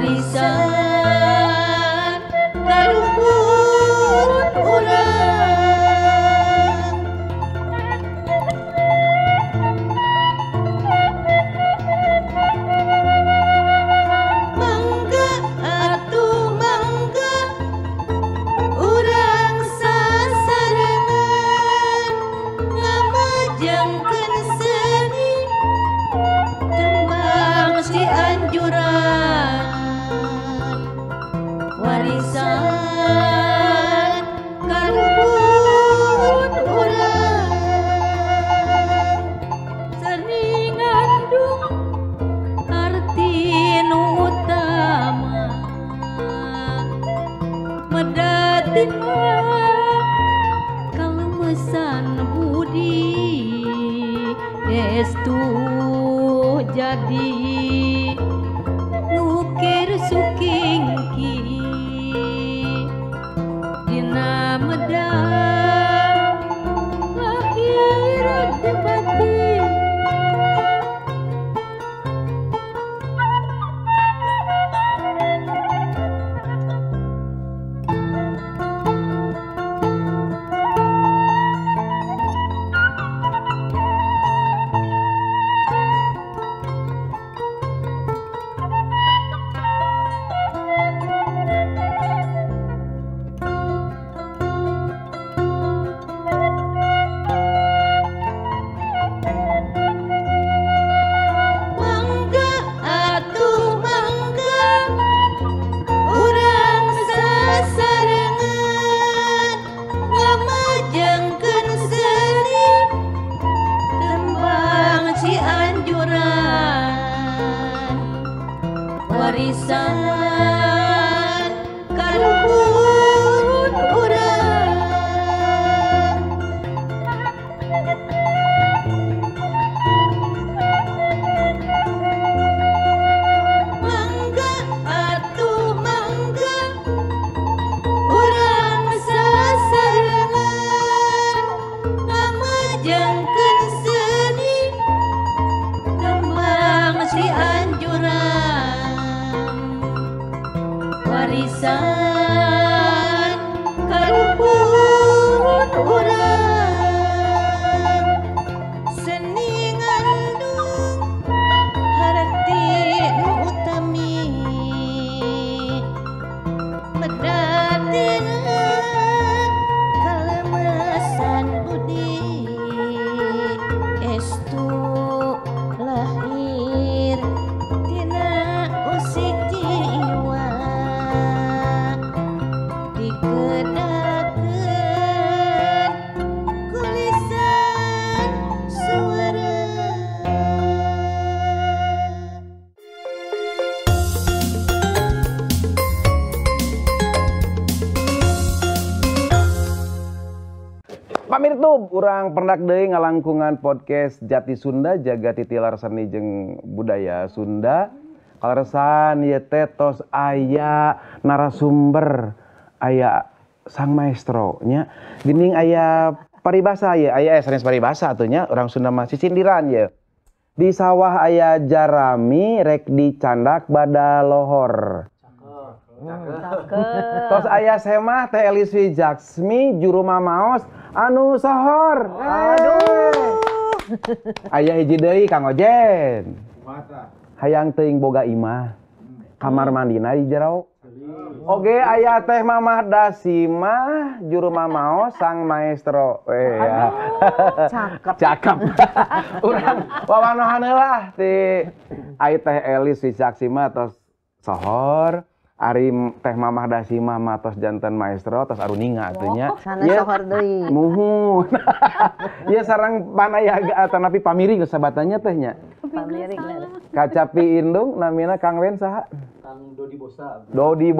warisan kaluhur urang. Mangga atuh mangga urang sasarengan ngamajengkeun seni tembang si anjuran warisan kaluhur urang. Seni ngandung arti nu utama medatin kalemesan budi estu jadi ngukir sukingki dina medang lahir di batin. Mangga atuh mangga urang sasarengan ngamajengkeun seni tembang si anjuran warisan kaluhur urang. Mangga atuh mangga urang sasarengan ngamajengkeun seni tembang si anjuran warisan kaluhur urang. Seni ngandung harti nu utami medatin kalemesan budi estu lahir tina usik jiwa dikedakeun kulisan suara. Pamirtu, urang pendak deui ngalangkungan podcast Jati Sunda jaga titilar seni jeung budaya Sunda. Kaleresan ieu teh tos aya narasumber, aya sang maestro nya. Geuning aya paribasa ye, aya sanes paribasa atuh nya, urang Sunda mah sisindiran ye. Di sawah aya jarami rek dicandak bada lohor. Tos aya semah teh Elis Wijaksmi juru mamaos anu sohor. Aduh. Aya hiji deui Kang Ojen. Hayang teuing boga imah. Kamar mandina di jero. Oge aya teh Mamah Dasimah juru mamaos sang maestro. Ya. Cakep. Urang wawanohan heula ti ai teh Elis Wijaksmi tos sohor. Ari teh Mamah Dasimah mah tos janten maestro tos aruninga atuh nya. Sana sohor deui. Muhun. Ieu sareng panayaga atanapi pamiri geus sabatannya teh nya. Pamirik lah. Kacapi indung namina Kang Wen saha? Kang Dodi Bosa. Dodi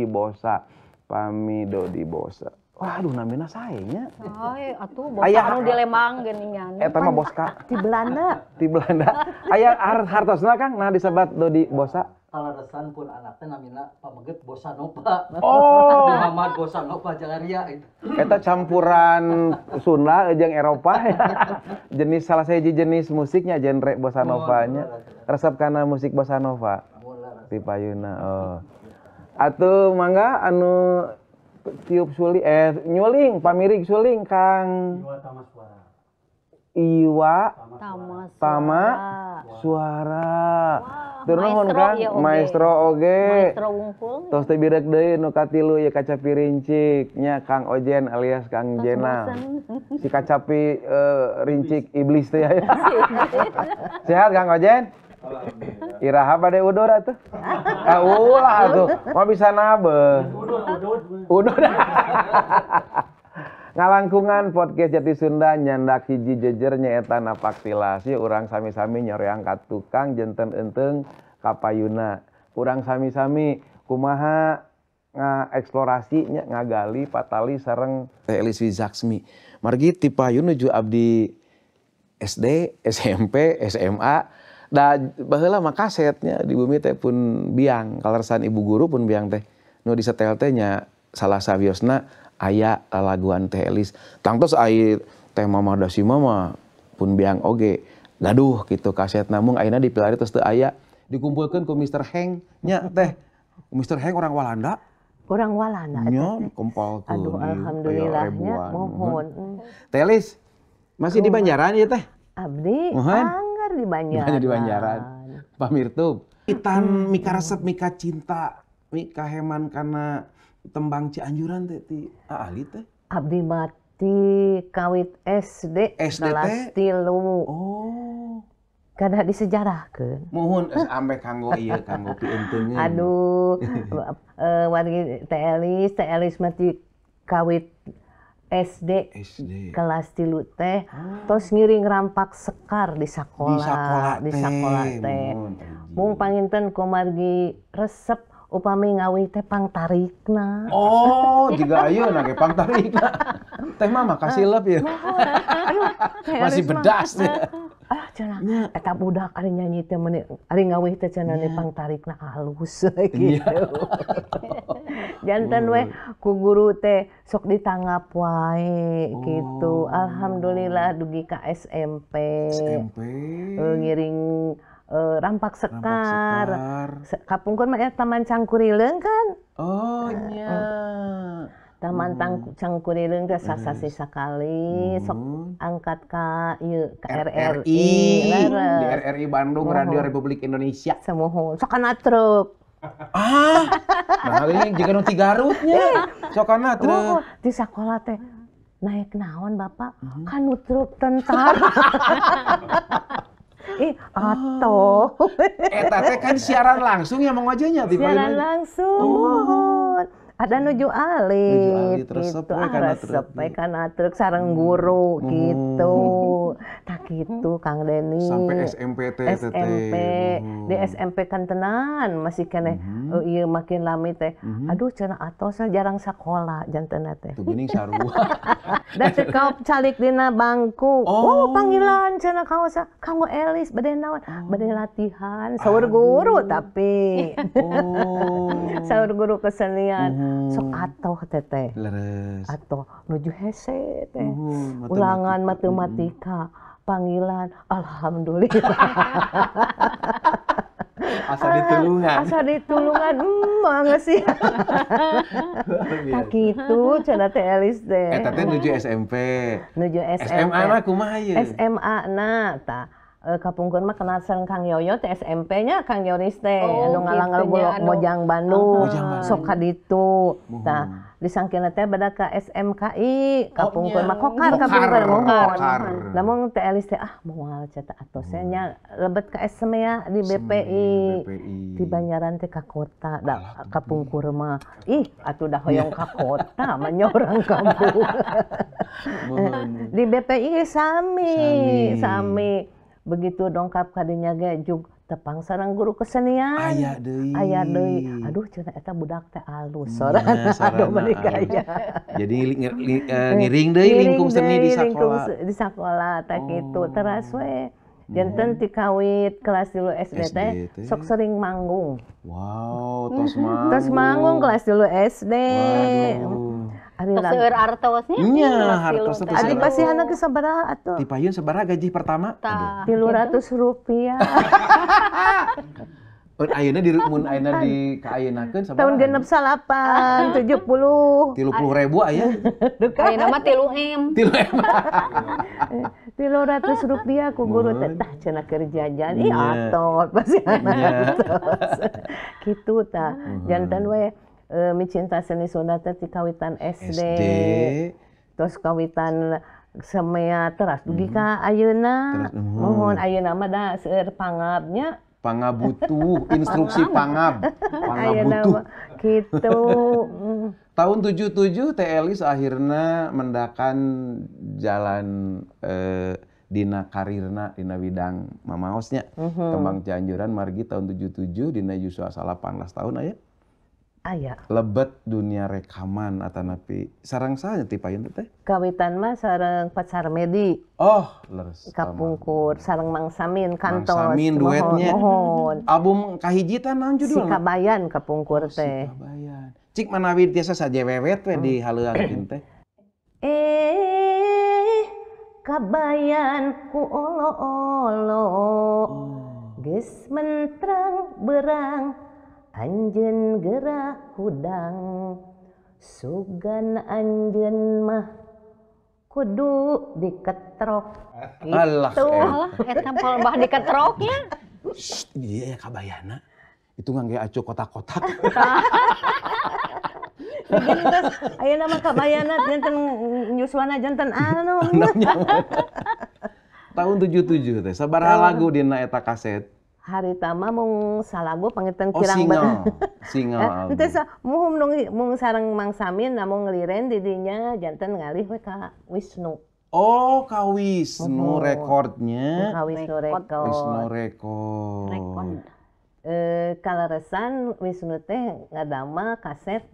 Bosa. Pami Dodi Bosa. Waduh namina sae nya. Ai atuh bos anu di Lembang geuningan. Eta mah Boska. Di Belanda. Di Belanda. Aya hartosna Kang nah disebat Dodi Bosa. Kalaresan pun anaknya namina pameget Bossa Nova. Oh. Muhammad Bossa Nova Jagaria. Eta campuran Sunda jeung Eropa ya. Jenis salah sahiji jenis musiknya genre bossa nova nya. Resep kana musik bossa nova. Ti ti payuna. Oh. Atuh mangga anu tiup suling nyuling pamirig suling Kang Iwa Tama Suara. Tur nuhun Kang maestro oge. Maestro wungkul. Tos teh birek deui nu katilu ya kacapi rincik nya Kang Ojen alias Kang Jenal. Si kacapi rincik iblis teh ya. Sehat Kang Ojen? Iraha bade udur atuh. Ulah atuh. Mau bisa nabe. Udur. Ngalangkungan podcast Jati Sunda nyandak hiji jejer nyaeta napaktilasi urang sami-sami nyoreang ka tukang jenten enteng kapayuna. Urang sami-sami kumaha ngaeksplorasi nya ngagali patali sareng Teh Eliswi Zaksmi. Margi ti payun nuju abdi SD, SMP, SMA. Da baheula mah kasetnya di bumi teh pun biang kalersan ibu guru pun biang teh nu disetel teh nya salah sawiosna aya laguan Teh Elis. Tangtos ai teh Mama Dasima mah pun biang oge gaduh gitu kaset namung ayeuna dipilari terus teu aya dikumpulkeun ku Mr. Heng nya teh. Mr. Heng orang Walanda. Orang Walanda nya dikumpulkeun. Aduh alhamdulillahnya mohon. Teh Elis masih di Banjaran ya teh? Abdi anggar di Banjaran. Di Banjaran. Pamirtub. Itan mika resep mika cinta mika heman kana tembang Cianjuran teh ti ahli teh. Abdi mati kawit SD kelas 3. Oh. Kada disejarahkeun. Muhun sampe kanggo ieu kanggo pienteungeun. Aduh. Wargi Teh Elis mati kawit SD kelas 3 teh tos ngiring rampak sekar di sakola teh. Mung panginten kumargi resep upami ngawi teh pangtarikna. Oh, jiga ayeuna ge pangtarikna. Teh mah makasih leup ya. Masih bedas ya. Cenah eta budak ari nyanyi teh ari ngawih teh cenah pangtarikna halus gitu. Janten we ku guru teh sok ditanggap wae gitu. Alhamdulillah dugi ka SMP. Ngiring rampak sekar. Kapungkur mah Taman Cangkurileung kan? Oh nya. Taman Cangkurileung teh sasasi sakali sok angkat ka ieu ka RRI. Di RRI Bandung Radio Republik Indonesia. Samohon sok kana truk. Nah ini jika nu ti Garut nya. Sok kana truk. Di sakola teh naik naon Bapak? Kan truk tentara. Atoh. Eta teh kan siaran langsung ya Mang Ojenya ti siaran langsung. Mohon. Ada nuju alit gitu. Resep kana truk sareng guru gitu. Tak gitu Kang Deni. Sampai SMP teh SMP. Di SMP kan tenan masih keneh ieu makin lami teh. Aduh cenah atos jarang sakola janteuna teh. Tuh geuning sarua. Da teh kaop calik dina bangku. Oh panggilan cenah kaosa kanggo Elis bade naon? Bade latihan saur guru tapi. Saur guru kesenian. Sok atoh teteh. Leres. Atoh nuju hese teh. Ulangan matematika. Panggilan alhamdulillah. Asa ditulungan mangga sih. Tak kitu cenah Teh Elis teh. Eta teh nuju SMP. Nuju SMP. SMA na kumaha ieu? SMA na tah. Kapungkeun mah kenal sareng Kang Yoyo teh SMP-nya Kang Yoris teh anu ngalangal Mojang Bandung. Sok ka ditu. Tah disangkeuna teh bada ka SMKI kapungkeun mah kokar kapungkeun mohon. Lamun Teh Elis teh moal cetak atosnya nya lebet ka SMEA di BPI. Di Banjaran teh ka kota da kapungkur mah. Atuh dah hoyong ka kota mah nyorang kampung. Di BPI sami. Begitu dongkap kadinya ge jug tepang sareng guru kesenian. Aya deui. Aduh cenah eta budak teh alus sorana. Aduh menika ya. Jadi ngiring deui lingkung seni di sakola. Di sakola teh kitu teras we. Janten ti kawit kelas 3 SD teh sok sering manggung. Wow, tos manggung kelas 3 SD. Tos seueur artosnya. Nya, hartos teh. Adi pasihana ge sabaraha atuh? Ti payun sabaraha gaji pertama? Rp300. Ayeuna di mun ayeuna di kaayenakeun sabaraha? Tahun genep 70 30.000 aya. Ayeuna mah 3M. 300 rupiah ku guru teh tah cenah keur jajan. Ih Nya. atot pasti Nya. Kitu tah. Janten we micinta seni Sunda teh ti kawitan SD. Terus kawitan semea teras dugi ka ayeuna. Mohon ayeuna mah da seueur pangabnya. Pangabutuh, instruksi pangab. Ayeuna Pangabutuh. mah kitu. Tahun 77 Teh Elis akhirna mendakan jalan dina karirna dina bidang mamaosnya. Tembang Cianjuran margi tahun 77 dina yuswa 18 tahun aya. Aya. Lebet dunia rekaman atanapi sareng saha ti payun teh? Kawitan mah sareng pacar Medi. Oh, leres. Kapungkur sareng Mang Samin kantos. Mang Samin duetnya. Mohon. Album kahiji teh naon Si judulna? Kabayan kapungkur teh. Kabayan. Cik manawi tiasa sajewewet we di haleuangkeun teh. Kabayan ku olo-olo. Geus menterang berang anjeun gerah hudang. Sugan anjeun mah kudu diketrok. Alah, Alah, eta palebah diketroknya. Iya ya kabayana. Itu ngangge acu kotak-kotak. Terus ayeuna mah kabayana janten nyuswana janten anu. Tahun 77 teh sabaraha lagu dina eta kaset? Hari tama mung salagu pangitan Oh, kirang single Teu album. mung sareng Mang Samin namun ngeliren di dinya janten ngalih we ka Wisnu. Oh, ka Wisnu recordnya. Ka Wisnu Wisnu Record. Record. Kaleresan Wisnu teh ngadamel kaset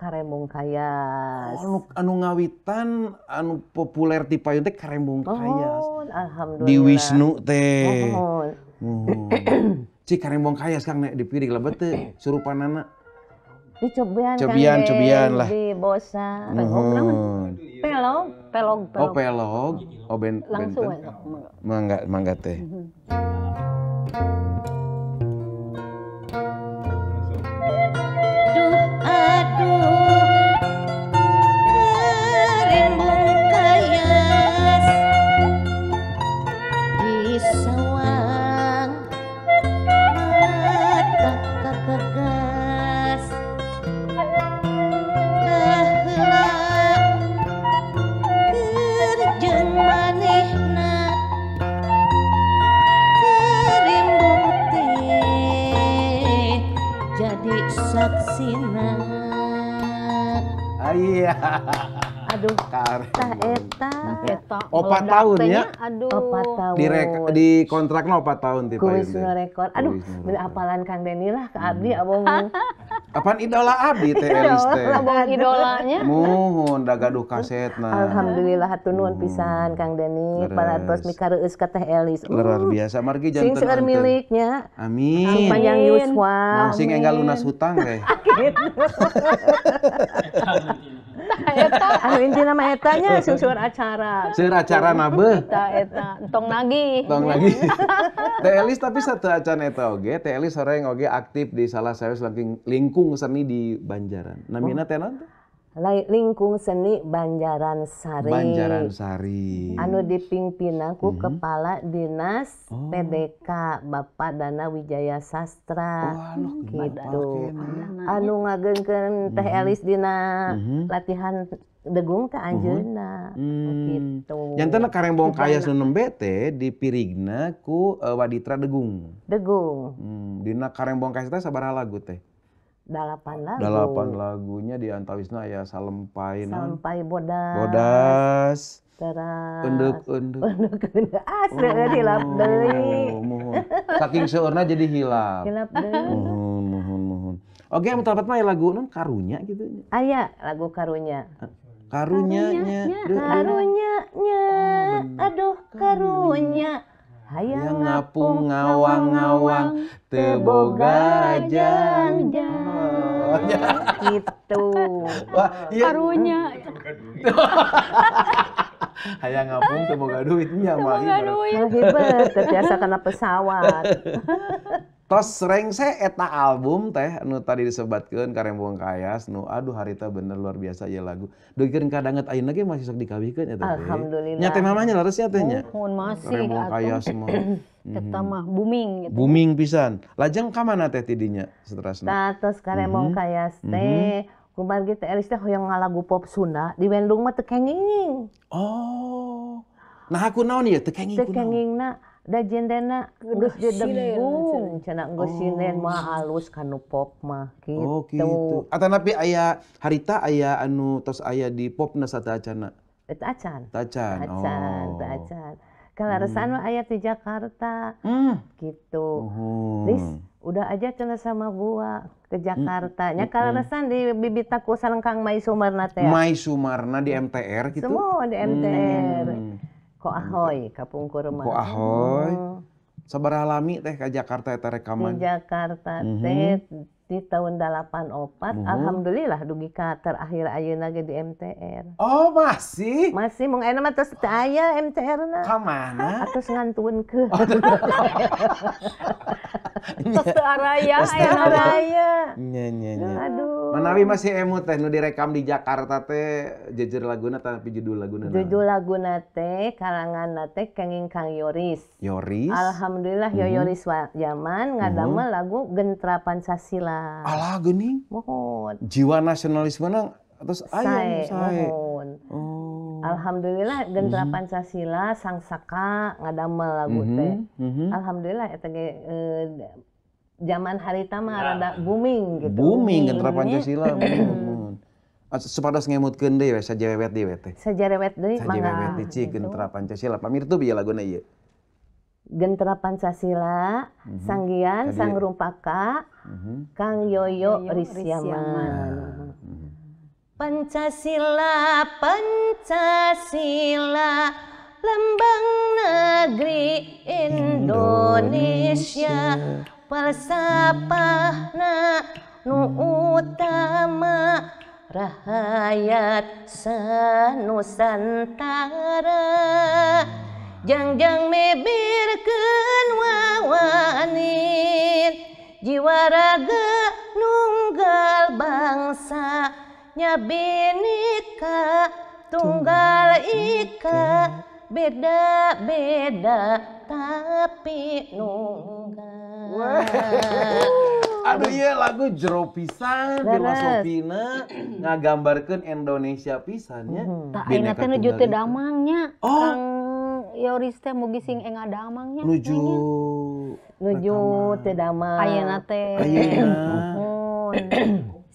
Karembong Kayas. Oh, anu ngawitan anu populer ti payun teh Karembong Kayas. Oh, alhamdulillah. Di Wisnu teh. Mohon. Cik Karembong Kayas Kang nek dipirik lebet teu surupanana. Di cobian lah. Di bosa. Nuhun. Pelog. Oh, pelog. Oh, Langsung benten. Mangga teh. Saksina. Iya. Aduh, Karen. tah eta. Eta. 4 tahun ya. Aduh. 4 tahun. Di kontrakna 4 tahun ti Ku payun Wisnu teh. Record. Aduh, bila apalan Kang Deni lah ke abdi abong. Apaan idola abdi teh Elis teh? Abang idolanya. Muhun da gaduh kasetna. Alhamdulillah hatur nuhun pisan Kang Deni. Leres. Parantos mikareueus ka Teh Elis. Luar biasa margi Sing janten. seueur miliknya. Amin. Panjang yuswa. Mau sing enggal lunas hutang teh. Anu intina mah etanya sing seueur acara. Seueur acara nabeeh. Eta entong nagih. Tong lagi. Teh Elis tapi satu acan eta oge, Teh Elis horeng oge aktif di salah satu lingkung seni di Banjaran. Namina teh naon teh? Lingkung seni Banjaran Sari. Banjaran Sari. Anu dipingpina ku Kepala Dinas PDK Bapak Dana Wijaya Sastra. Gitu. Anu ngageungkeun Teh Elis dina latihan degung ka anjeunna. Gitu. Janten Karembong Kayas nu nembe teh dipirigna ku Waditra Degung. Degung. Dina Karembong Kayas teh sabaraha lagu teh? 8 lagu. 8 lagunya di antawisna aya Salempai naon? Sampai bodas. Bodas. Teras. Endek-endek. Endek-endek. Asli hilap deui. Muhun. Saking seueurna jadi hilap. Hilap deui. Muhun. Oke, mun tempat mah lagu non karunya gitu. Aya lagu karunya. Karunyanya. Karunyanya. Aduh karunya. Hayang ngapung ngawang-ngawang teu boga jangjang. Gitu. Wah, iya. Karunya. Hayang ngapung teu boga duitnya mah. Boga duit. Hebat, terbiasa karena pesawat. Tos rengse eta album teh anu tadi disebatkeun Karembong Kayas nu aduh harita bener luar biasa ya lagu. Deukeun kadanget ayeuna ge masih sok dikawihkeun eta teh. Alhamdulillah. Nya teh mamanya laresnya teh nya. Mohon masih Karembong Kayas mah. Eta mah booming gitu. Booming pisan. Lajeng ka mana teh tidinya seterusna? Tatos Karembong Kayas teh kumargi teh Elis teh hoyong ngalagu pop Sunda di Bandung mah teu kenging. Oh. Nah aku naon ieu teu kenging Teu kunaon? kengingna da jendena geus silen, didegung cenah geus silen mah alus kanu pop mah gitu. Oh gitu. Atanapi aya harita aya anu tos aya di popna satacana. Eta acan. Tacan. Acan, teu acan. Kalaresan mah aya di Jakarta. Gitu. Oh. Lis, udah aja cenah sama gua ke Jakarta. Nya kalaresan di bibitaku salengkang Mai Sumarna teh. Mai Sumarna di MTR gitu. Semua di MTR. Ko ahoy kapungkur mah. Ko ahoy. Sabaraha lami teh ka Jakarta eta Di rekaman? Jakarta teh di tahun 84 alhamdulillah dugi ka terakhir ayeuna ge di MTR. Oh masih? Masih mung ayeuna mah tos teu aya MTR-na. Ka mana? Atus ngantunkeun. Tos teu araya Tos teu araya. Nya nya nya. Aduh. Manawi masih emut teh nu direkam di Jakarta teh jejer laguna tapi judul laguna. Judul laguna teh kalanganna teh kenging Kang Yoris. Yoris. Alhamdulillah Yoris zaman ngadamel lagu Gentra Pancasila. Alah geuning. Mohon. Jiwa nasionalismena terus aya sae. Mohon. Oh. Alhamdulillah Gentra Pancasila Sang Saka ngadamel lagu teh. Alhamdulillah eta ge zaman harita mah rada booming gitu. Booming Gentra Pancasila. Supados ngemutkeun deui we sajewewet deui we teh. Sajarewet deui Sajewewet mangga. di Gentra Pancasila. Pamirtu bieu laguna ieu. Gentra Pancasila, Sanggian, Sang Rumpaka, Kang Yoyo Risyaman. Pancasila, Pancasila, lambang negeri Indonesia, falsafahna nu utama, rahayat sanusantara. Jangjang mebirkeun wawanin jiwa raga nunggal bangsa nya Bhinneka Tunggal Ika beda-beda tapi nunggal. Aduh iya lagu jero pisan filosofina ngagambarkeun Indonesia pisan nya. Tah ayeuna teh nuju teu damangnya. Kang Yoris teh mugi sing enga damangnya. Nuju teu damang. Ayeuna teh. Mohon.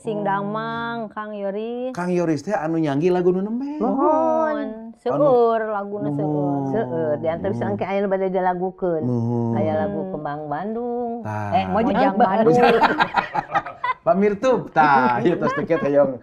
Sing damang Kang Yoris. Kang Yoris teh anu nyanggi lagu nu nembe. Mohon. Seueur laguna seueur. Seueur di antara sangke ayeuna bade dilagukeun. Aya lagu Kembang Bandung. Mojang Bandung. Pamirtu, tah ieu tos tiket hayong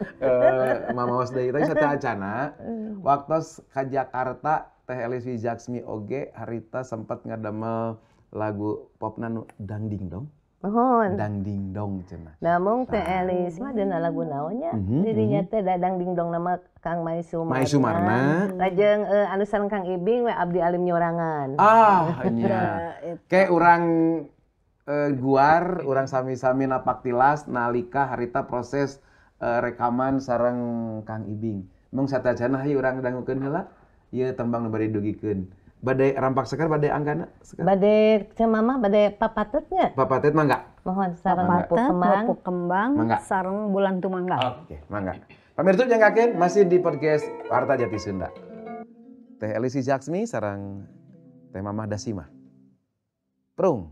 mamaos deui teh satacana. Waktos ka Jakarta Teh Elis Wijaksmi oge harita sempat ngadamel lagu popna nu Dangding Dong. Mohon. Dangding Dong cenah. Namun Teh Elis mah deuna lagu naonnya? Dirinya teh Dadang Dingdong nama Kang Mai Sumarna. Mai Sumarna. Lajeng anu sareng Kang Ibing we Abdi Alim Nyorangan. Ah, nya. Kayak urang guar, urang sami-sami napak tilas nalika harita proses rekaman sareng Kang Ibing. Mung satacana hayu urang dangukeun heula. Ieu tembang nu bade dugikeun. Bade rampak sekar bade anggana sekar. Bade cemama bade papatutnya. Papatet mangga. Mohon sareng Pupuk kembang Mangga. sareng bulan tumangga. Oke, mangga. Pamirtu jangkakeun masih di podcast Warta Jati Sunda. Teh Elis Wijaksmi sareng Teh Mamah Dasima. Prung.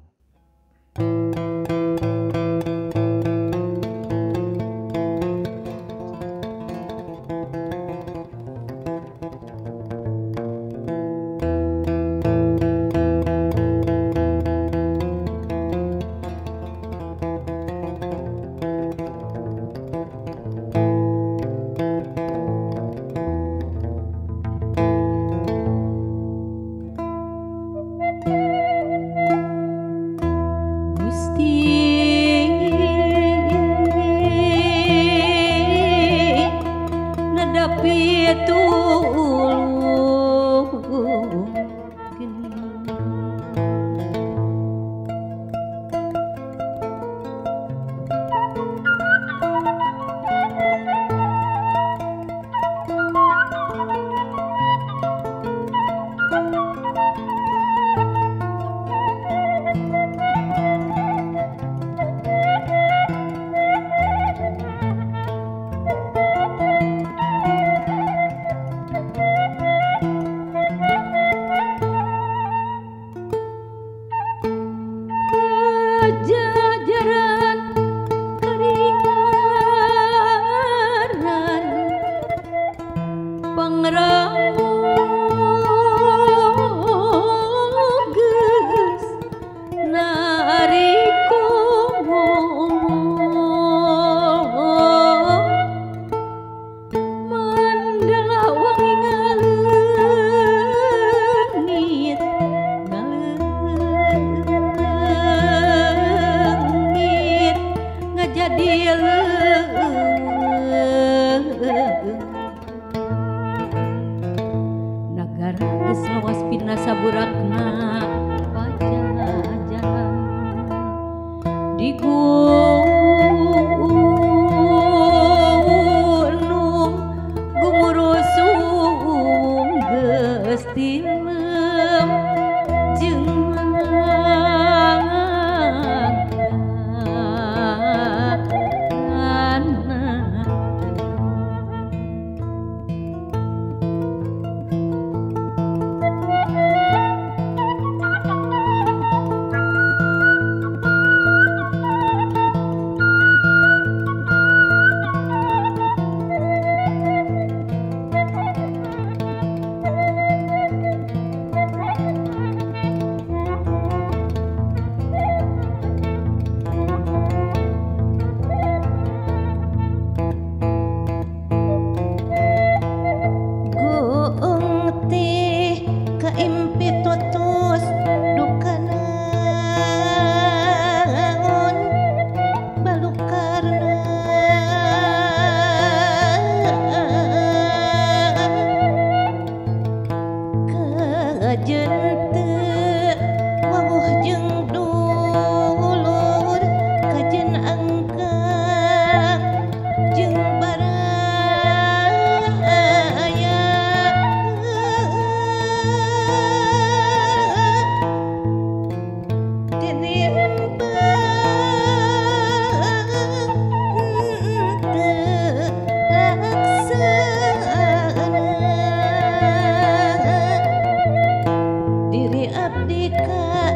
Gusti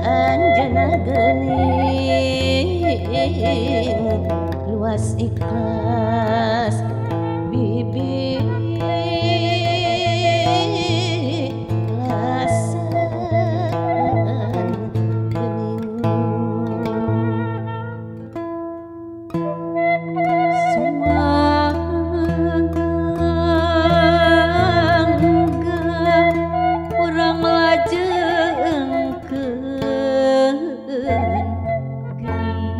anjeunna geuning luas ikhlas bibir lasan geuning sumangga urang lajengkeun geuning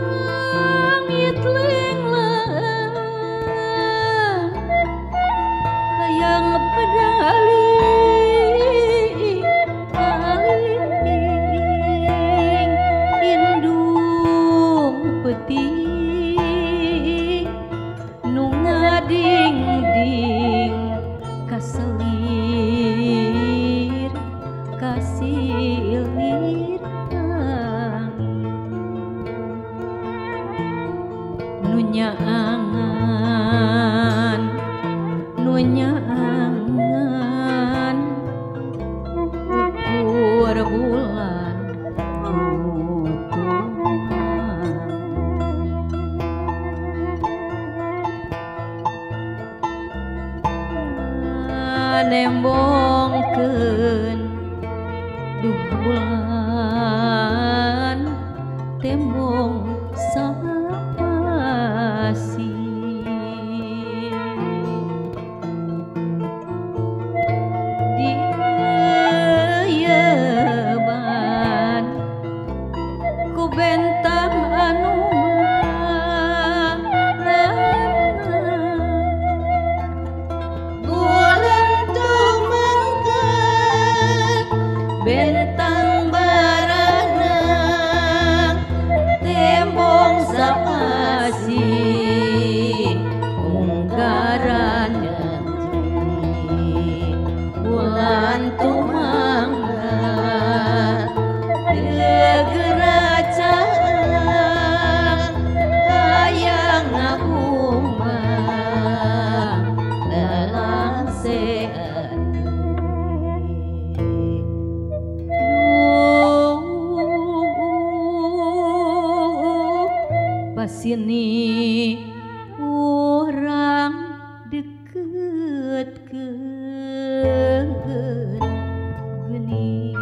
langit lenglang hayang pedali aling indung peuting nu ngading-ding kaselir kasilir nu nyaangan ukur bulan utuhan nembongkeun duh bulan tembong sapasi dieuyeban ku bentang anu bulan tumengkeun bentang barana tembong sapasi unggaran janji bulan tumangga gegeracaan hayang ngabumang lelang sehat pasini urang deketkeun geuning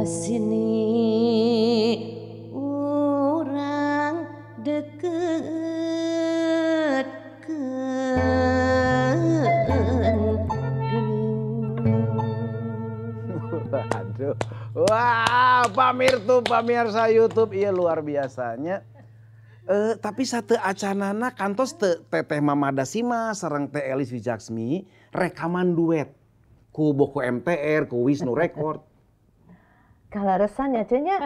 sini urang deket Aduh. Wah, pamirsa YouTube iya luar biasanya. Tapi satu acanana kantos teteh Mama Dasima sareng Teh Elis Wijaksmi rekaman duet ku Boko MTR ku Wisnu Record. Kalaresan ya cenah.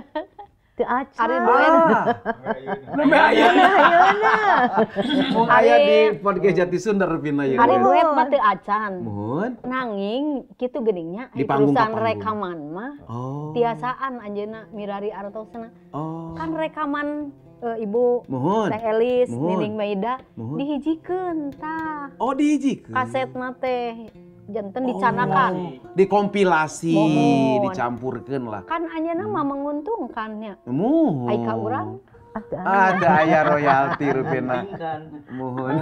Teu acan. Ari duet. Nembe ayeuna. Mung aya di podcast Jati Sunda Revina ieu. Ari duet mah teu acan. Mun. Nanging kitu geuninnya Di panggung ka urusan panggung. rekaman mah tiasaan anjeunna Mirari Artosna. Kan rekaman Ibu Muhun. Teh Elis, Muhun. Nining Maida Muhun. dihijikeun tah. Oh dihijikeun. Kasetna teh janten dicanakan. Dikompilasi, Muhun. dicampurkeun lah. Kan anjeunna mah menguntungkannya. Muhun. Ai ka urang Ada aya royalti rupena. Muhun.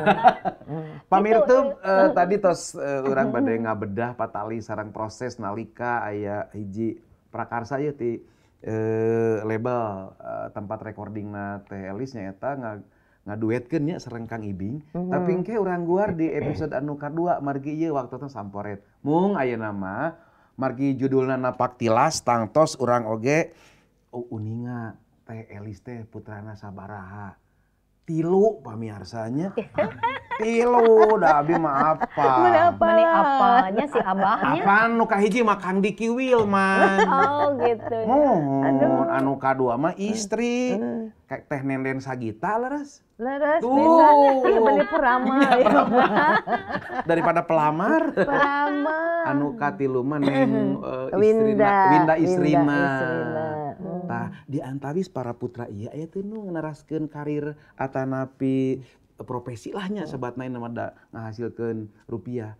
Pamirtu tadi tos urang bade ngabedah patali sareng proses nalika aya hiji prakarsa ieu ti label tempat recordingna Teh Elis nyaeta ngaduetkeun nya sareng Kang Ibing. Tapi engke urang guar di episode anu kadua margi ieu waktuna samporet. Mung ayeuna mah margi judulna napak tilas tangtos urang oge uninga Teh Elis teh putrana sabaraha. 3 pamiarsanya. 3 da abi mah apa? meni apanya si abahnya. Apaan nu kahiji mah Kang Diki Wilman. Oh gitu. Mohon anu kadua mah istri. Kayak Teh Nenden Sagita leres. Leres Tuh. bisa. Iya bener peramal. Daripada pelamar. Peramal. Anu katilu mah Neng Winda istrina. Tah di antawis para putra ieu aya teh nu naraskeun karir atanapi profesi lah nya sabatna nama da ngahasilkeun rupiah.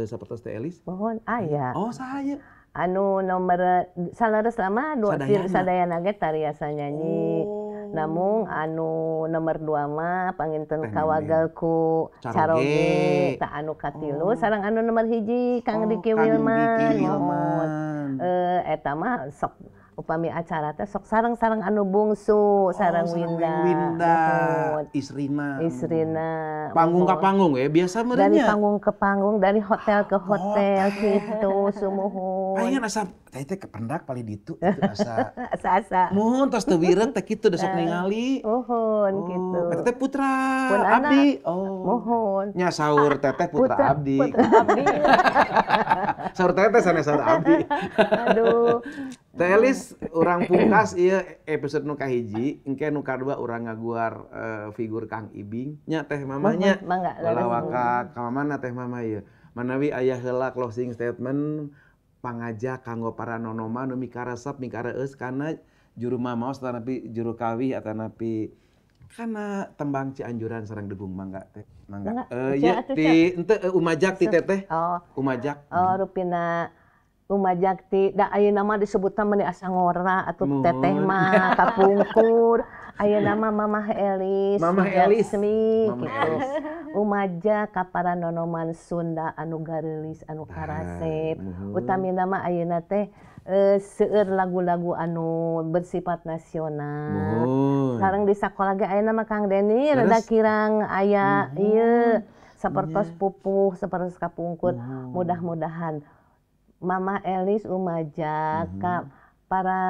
Sapertos Teh Elis? Mohon aya. Oh saha Anu nomor salares lama sadayana ge tariasa nyanyi. Namun anu nomor 2 mah panginten kawagelku Caroge tak anu katilu sareng anu nomor 1 Kang Diki Wilman. Eta mah sok upami acara teh sok sareng-sareng anu bungsu sareng Winda istrina panggung ka panggung ya biasa merenya dari panggung ke panggung dari hotel ke hotel gitu sumuhun palingan asa teh kependak paling ditu asa asa mun tos teu wireg teh kitu da sok ningali gitu eta teh putra Pun abdi mohon nya saur teteh putra abdi saur teteh sanes saur abdi aduh Teh Elis urang pungkas ieu episode nu kahiji engke nu kadua urang ngaguar figur Kang Ibing nya teh mamanya balawa ka mamana teh mama ieu manawi aya heula closing statement pangajak kanggo para nonoma nu mikaresep mikareus kana juru mamaos atanapi juru kawih atanapi kana tembang Cianjuran sareng Degung mangga teh mangga ya ti henteu umajak ti teteh umajak rupina umajak ti da ayeuna mah disebutna meni asa ngora atuh teteh mah kapungkur ayeuna mah Mamah Elis gitu umajak ka para nonoman Sunda anu gareulis anu karasep utamina mah ayeuna teh seueur lagu-lagu anu bersifat nasional sareng di sakola ge ayeuna mah Kang Deni rada kirang aya ieu sapertos pupuh sapertos kapungkur mudah-mudahan Mamah Elis umajak ka para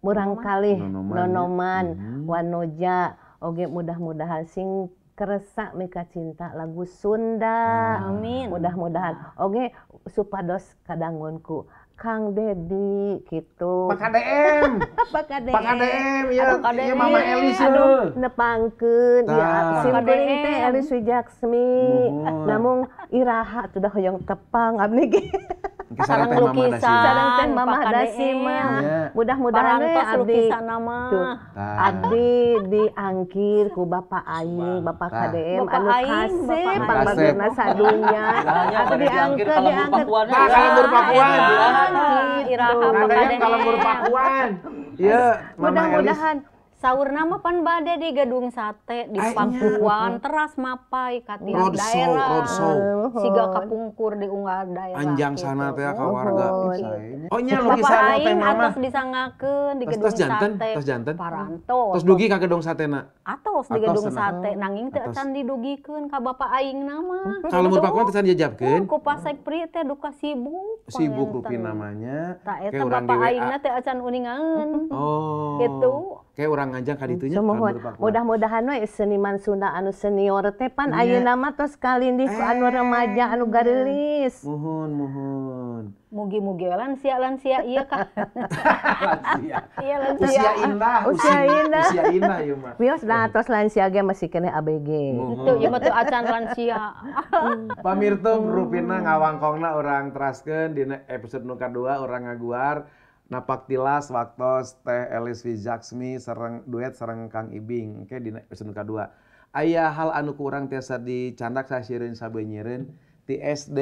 murang kalih nonoman wanoja oge mudah-mudahan sing keresa mika cinta lagu Sunda amin mudah-mudahan oge supados kadangunku Kang Dedi gitu Pak KDM ya Mamah Elis nepangkeun ya simkuring teh Elis Wijaksmi namun iraha sudah hoyong tepang abdi ge sareng lukisan sareng teh Mamah Dasima mudah-mudahan abdi abdi diangkir ku Bapak Aing Bapak KDM anu kasep pangbageurna sadunya abdi diangker kalembur Pakuan iraha Pak KDM kalembur Pakuan ya mudah-mudahan Saur nama pan bade di gedung sate di Pangkuan teras mapai ka tiap daerah. Siga kapungkur di unggal daerah. Anjang sana teh ka warga. Oh nya Bapak lukisan teh aing mama. atos disangakeun di gedung sate. Tos janten. Parantos. Tos dugi ka gedung satena. Atos di gedung sate nanging teu can didugikeun ka bapak aing nama. Kalau mun pakuan teh can dijabkeun. Ku pasek pri teh duka sibuk. Sibuk rupi namanya. Ta eta bapak aingna teh acan uningaeun. Oh. Gitu. Kayak orang ngajang ka ditunya. Mudah-mudahan we seniman Sunda anu senior teh pan ayeuna mah tos kalindih ku anu remaja anu garilis. Muhun. Mugi-mugi lansia ieu Kak. Lansia. Iya lansia. Usia indah. Usia indah ieu mah. Wios da tos lansia ge masih kene ABG. Itu ieu mah teu acan lansia. Pamirtum rupina ngawangkongna orang teraskeun dina episode nu kadua orang ngaguar napak tilas waktos Teh Elis Wijaksmi sareng duet sareng Kang Ibing. Oke dina episode nu kadua. Aya hal anu ku urang tiasa dicandak sasieun sabeunyeun ti SD,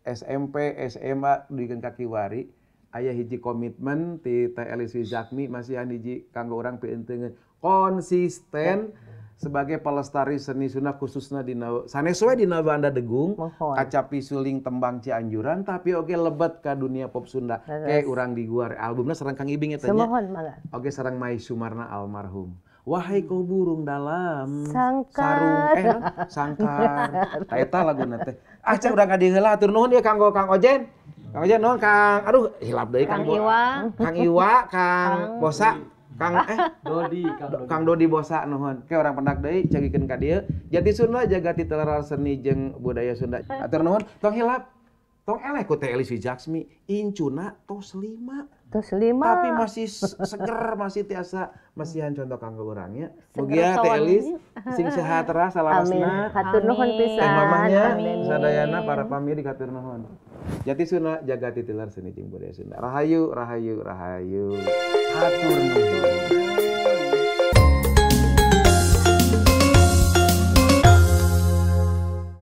SMP, SMA dikeun ka kiwari. Aya hiji komitmen ti Teh Elis Wijaksmi masih hiji kanggo urang peueunteungeun konsisten sebagai pelestari seni Sunda khususnya dina sanes we dina Banda Degung, kacapi suling tembang Cianjuran tapi oge lebet ka dunia pop Sunda. Kayak urang diguar albumna sareng Kang Ibing eta nya. Oge sareng Mai Sumarna almarhum. Wahai kau burung dalam sarung sangkar. Ta eta laguna teh. Cek urang ka dieu heula atur nuhun ieu kanggo Kang Ojen. Kang Ojen nuhun Kang aduh hilap deui Kang Iwa. Kang Iwa, Kang Bosa. Kang Dodi Bosa nuhun. Ke orang pendak deui cagikeun ka dieu. Jati Sunda jaga titelar seni jeung budaya Sunda. Atur nuhun. Tong hilap. Tong eleh ku Teh Elis Wijaksmi. Incuna tos 5. Tapi masih seger, masih tiasa masihan contoh kanggo urang nya. Mugi Teh Elis sing sehat terus salamesna. Hatur nuhun pisan. Teh mamahnya sadayana para pamiri katur nuhun. Jati Sunda jaga titilar seni jeung budaya Sunda. Rahayu, rahayu, rahayu. Hatur nuhun.